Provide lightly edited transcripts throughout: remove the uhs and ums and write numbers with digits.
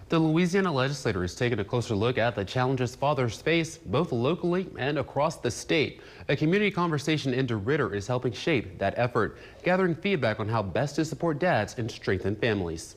The Louisiana legislature is taking a closer look at the challenges fathers face both locally and across the state. A community conversation in DeRidder is helping shape that effort, gathering feedback on how best to support dads and strengthen families.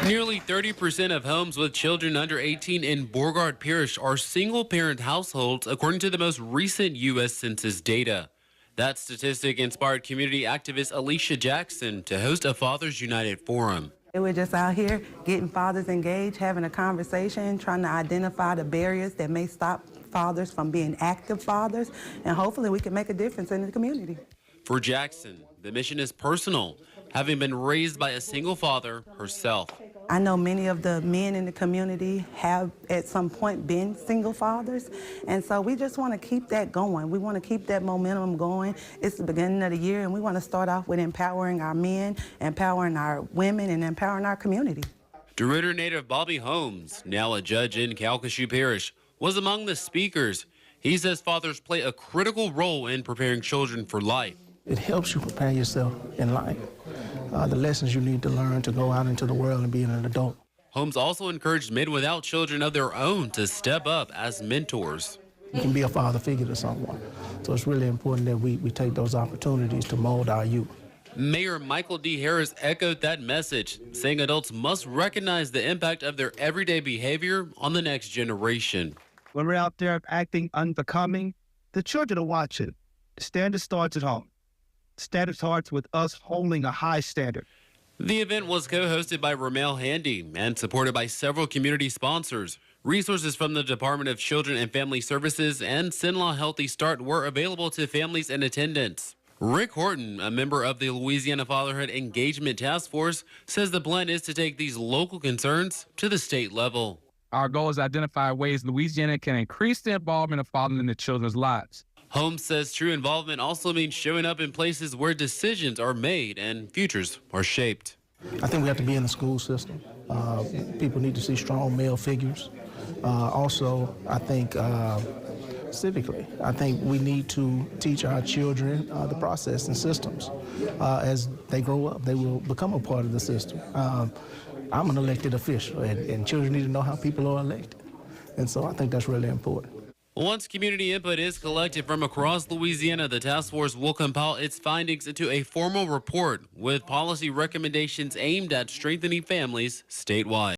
Nearly 30% of homes with children under 18 in Beauregard Parish are single-parent households, according to the most recent U.S. Census data. That statistic inspired community activist Alicia Jackson to host a Fathers United forum. We're just out here getting fathers engaged, having a conversation, trying to identify the barriers that may stop fathers from being active fathers, and hopefully we can make a difference in the community. For Jackson, the mission is personal, having been raised by a single father herself. I know many of the men in the community have at some point been single fathers, and so we just want to keep that going. We want to keep that momentum going. It's the beginning of the year, and we want to start off with empowering our men, empowering our women, and empowering our community. DeRidder native Bobby Holmes, now a judge in Calcasieu Parish, was among the speakers. He says fathers play a critical role in preparing children for life. It helps you prepare yourself in life, the lessons you need to learn to go out into the world and be an adult. Holmes also encouraged men without children of their own to step up as mentors. You can be a father figure to someone, so it's really important that we take those opportunities to mold our youth. Mayor Michael D. Harris echoed that message, saying adults must recognize the impact of their everyday behavior on the next generation. When we're out there acting unbecoming, the children are watching. The standard starts at home. Standard starts with us holding a high standard. The event was co-hosted by Ramel Handy and supported by several community sponsors. Resources from the Department of Children and Family Services and Sinlaw Healthy Start were available to families in attendance. Rick Horton, a member of the Louisiana Fatherhood Engagement Task Force, says the plan is to take these local concerns to the state level. Our goal is to identify ways Louisiana can increase the involvement of fathers in their children's lives. Holmes says true involvement also means showing up in places where decisions are made and futures are shaped. I think we have to be in the school system. People need to see strong male figures. Also, I think civically, I think we need to teach our children the process and systems. As they grow up, they will become a part of the system. I'm an elected official, and children need to know how people are elected. And so I think that's really important. Once community input is collected from across Louisiana, the task force will compile its findings into a formal report with policy recommendations aimed at strengthening families statewide.